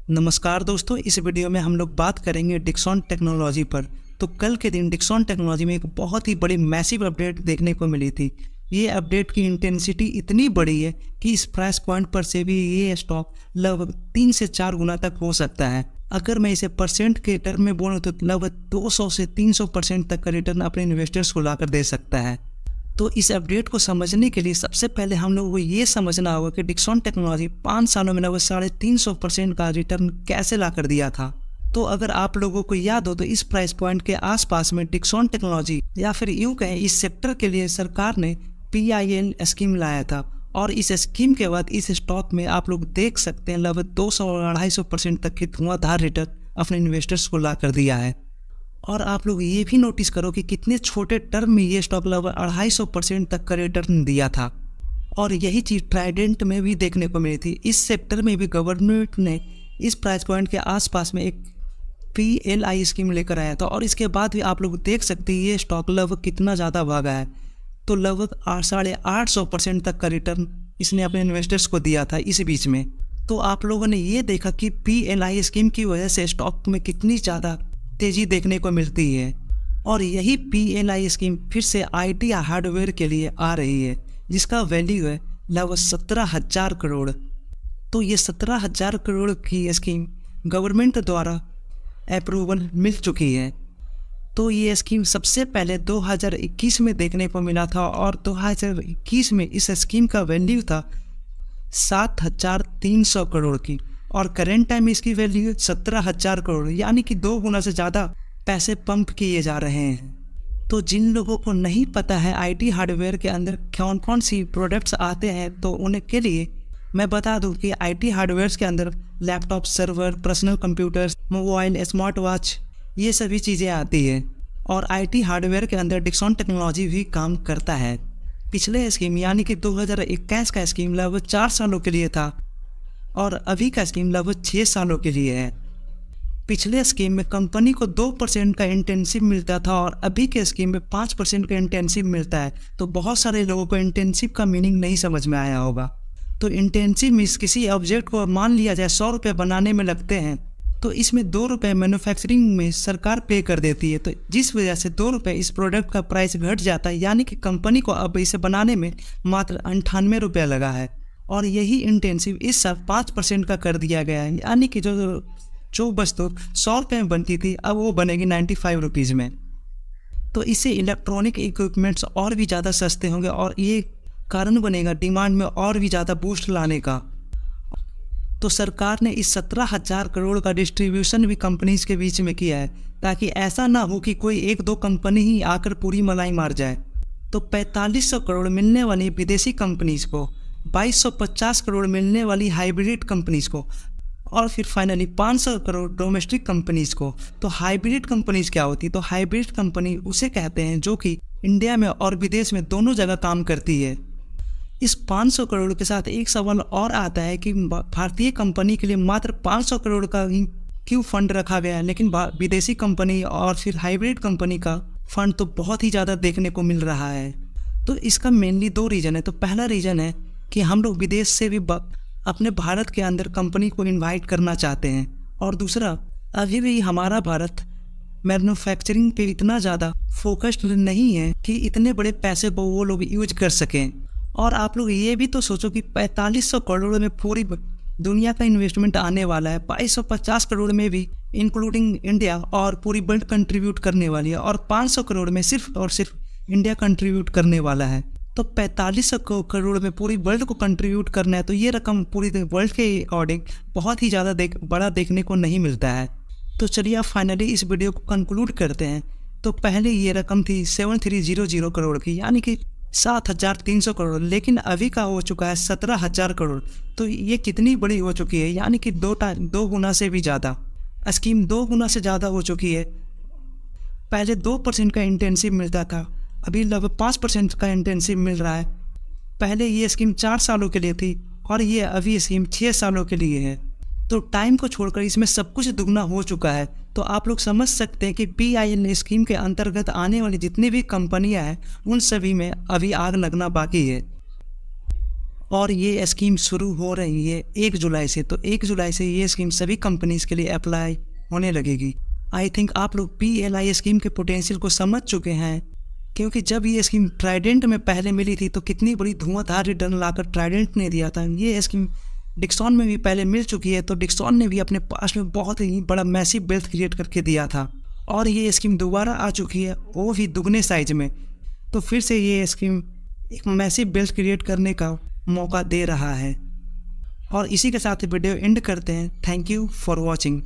नमस्कार दोस्तों, इस वीडियो में हम लोग बात करेंगे डिक्सॉन टेक्नोलॉजी पर। तो कल के दिन डिक्सॉन टेक्नोलॉजी में एक बहुत ही बड़ी मैसिव अपडेट देखने को मिली थी। ये अपडेट की इंटेंसिटी इतनी बड़ी है कि इस प्राइस पॉइंट पर से भी ये स्टॉक लगभग 3 से 4 गुना तक हो सकता है। अगर मैं इसे परसेंट के टर्म में बोलूँ तो लगभग 200 से 300% तक का रिटर्न अपने इन्वेस्टर्स को लाकर दे सकता है। तो इस अपडेट को समझने के लिए सबसे पहले हम लोगों को ये समझना होगा कि डिक्सॉन टेक्नोलॉजी 5 सालों में लगभग 350% का रिटर्न कैसे ला कर दिया था। तो अगर आप लोगों को याद हो तो इस प्राइस पॉइंट के आसपास में डिक्सॉन टेक्नोलॉजी या फिर यूँ कहें इस सेक्टर के लिए सरकार ने PIL स्कीम लाया था, और इस स्कीम के बाद इस स्टॉक में आप लोग देख सकते हैं लगभग 200 और 250% तक की धुआंधार रिटर्न अपने इन्वेस्टर्स को ला कर दिया है। और आप लोग ये भी नोटिस करो कि कितने छोटे टर्म में ये स्टॉक लगभग 250% तक का रिटर्न दिया था। और यही चीज़ ट्राइडेंट में भी देखने को मिली थी। इस सेक्टर में भी गवर्नमेंट ने इस प्राइस पॉइंट के आसपास में एक PLI स्कीम लेकर आया था, और इसके बाद भी आप लोग देख सकते हैं ये स्टॉक लगभग कितना ज़्यादा भागा है। तो लगभग 850% तक का रिटर्न इसने अपने इन्वेस्टर्स को दिया था इस बीच में। तो आप लोगों ने ये देखा कि PLI स्कीम की वजह से स्टॉक में कितनी ज़्यादा तेज़ी देखने को मिलती है। और यही PLI स्कीम फिर से IT हार्डवेयर के लिए आ रही है, जिसका वैल्यू है लगभग 17,000 करोड़। तो ये 17,000 करोड़ की स्कीम गवर्नमेंट द्वारा अप्रूवल मिल चुकी है। तो ये स्कीम सबसे पहले 2021 में देखने को मिला था, और 2021 में इस स्कीम का वैल्यू था 7,300 करोड़ की, और करेंट टाइम इसकी वैल्यू 17,000 करोड़, यानी कि 2 गुना से ज़्यादा पैसे पंप किए जा रहे हैं। तो जिन लोगों को नहीं पता है IT हार्डवेयर के अंदर कौन कौन सी प्रोडक्ट्स आते हैं, तो उनके लिए मैं बता दूं कि IT हार्डवेयर के अंदर laptop, server, personal computers, mobile, smart watch, ये सभी चीज़ें आती है। और IT हार्डवेयर के अंदर डिक्सॉन टेक्नोलॉजी भी काम करता है। पिछले स्कीम यानी कि 2021 का स्कीम लगभग 4 सालों के लिए था, और अभी का स्कीम लगभग 6 सालों के लिए है। पिछले स्कीम में कंपनी को 2% का इंटेंसिव मिलता था, और अभी के स्कीम में 5% का इंटेंसिव मिलता है। तो बहुत सारे लोगों को इंटेंसिव का मीनिंग नहीं समझ में आया होगा। तो इंटेंसिव मीन्स किसी ऑब्जेक्ट को मान लिया जाए 100 रुपये बनाने में लगते हैं, तो इसमें 2 रुपये मैन्युफैक्चरिंग में सरकार पे कर देती है। तो जिस वजह से 2 रुपये इस प्रोडक्ट का प्राइस घट जाता है, यानी कि कंपनी को अब इसे बनाने में मात्र 98 रुपये लगा है। और यही इंटेंसिव इस साल 5% का कर दिया गया है, यानी कि जो वस्तु 100 रुपये में बनती थी अब वो बनेगी 95 रुपीज़ में। तो इससे इलेक्ट्रॉनिक इक्विपमेंट्स और भी ज़्यादा सस्ते होंगे, और ये कारण बनेगा डिमांड में और भी ज़्यादा बूस्ट लाने का। तो सरकार ने इस 17,000 करोड़ का डिस्ट्रीब्यूशन भी कंपनीज के बीच में किया है, ताकि ऐसा ना हो कि कोई 1-2 कंपनी ही आकर पूरी मलाई मार जाए। तो 4500 करोड़ मिलने वाली विदेशी कंपनीज को, 2250 करोड़ मिलने वाली हाइब्रिड कंपनीज को, और फिर फाइनली 500 करोड़ डोमेस्टिक कंपनीज को। तो हाइब्रिड कंपनीज क्या होती है? तो हाइब्रिड कंपनी उसे कहते हैं जो कि इंडिया में और विदेश में दोनों जगह काम करती है। इस 500 करोड़ के साथ एक सवाल और आता है कि भारतीय कंपनी के लिए मात्र 500 करोड़ का ही क्यों फंड रखा गया है, लेकिन विदेशी कंपनी और फिर हाइब्रिड कंपनी का फंड तो बहुत ही ज़्यादा देखने को मिल रहा है। तो इसका मेनली 2 रीज़न है। तो पहला रीज़न है कि हम लोग विदेश से भी अपने भारत के अंदर कंपनी को इनवाइट करना चाहते हैं, और दूसरा अभी भी हमारा भारत मैन्युफैक्चरिंग पे इतना ज़्यादा फोकस्ड नहीं है कि इतने बड़े पैसे को वो लोग यूज कर सकें। और आप लोग ये भी तो सोचो कि 4500 करोड़ में पूरी दुनिया का इन्वेस्टमेंट आने वाला है, 2250 करोड़ में भी इंक्लूडिंग इंडिया और पूरी वर्ल्ड कंट्रीब्यूट करने वाली है, और 500 करोड़ में सिर्फ और सिर्फ इंडिया कंट्रीब्यूट करने वाला है। तो 4500 करोड़ में पूरी वर्ल्ड को कंट्रीब्यूट करना है, तो ये रकम पूरी वर्ल्ड के अकॉर्डिंग बहुत ही ज़्यादा बड़ा देखने को नहीं मिलता है। तो चलिए आप फाइनली इस वीडियो को कंक्लूड करते हैं। तो पहले ये रकम थी 7300 करोड़ की, यानी कि 7,300 करोड़, लेकिन अभी का हो चुका है 17,000 करोड़। तो ये कितनी बड़ी हो चुकी है, यानी कि 2 गुना से भी ज़्यादा। स्कीम 2 गुना से ज़्यादा हो चुकी है। पहले 2% का इंटेंसिव मिलता था, अभी लगभग 5% का इंटेंसिव मिल रहा है। पहले ये स्कीम 4 सालों के लिए थी, और ये अभी स्कीम 6 सालों के लिए है। तो टाइम को छोड़कर इसमें सब कुछ दुगना हो चुका है। तो आप लोग समझ सकते हैं कि PIL स्कीम के अंतर्गत आने वाली जितनी भी कंपनियां हैं उन सभी में अभी आग लगना बाकी है। और ये स्कीम शुरू हो रही है 1 जुलाई से। तो 1 जुलाई से ये स्कीम सभी कंपनीज के लिए अप्लाई होने लगेगी। आई थिंक आप लोग PLI स्कीम के पोटेंशियल को समझ चुके हैं, क्योंकि जब ये स्कीम ट्राइडेंट में पहले मिली थी तो कितनी बड़ी धुआंधार रिटर्न लाकर ट्राइडेंट ने दिया था। ये स्कीम डिक्सॉन में भी पहले मिल चुकी है, तो डिक्सॉन ने भी अपने पास में बहुत ही बड़ा मैसिव वेल्थ क्रिएट करके दिया था, और ये स्कीम दोबारा आ चुकी है, वो भी दुगने साइज में। तो फिर से ये स्कीम एक मैसिव वेल्थ क्रिएट करने का मौका दे रहा है। और इसी के साथ वीडियो एंड करते हैं। Thank you for watching.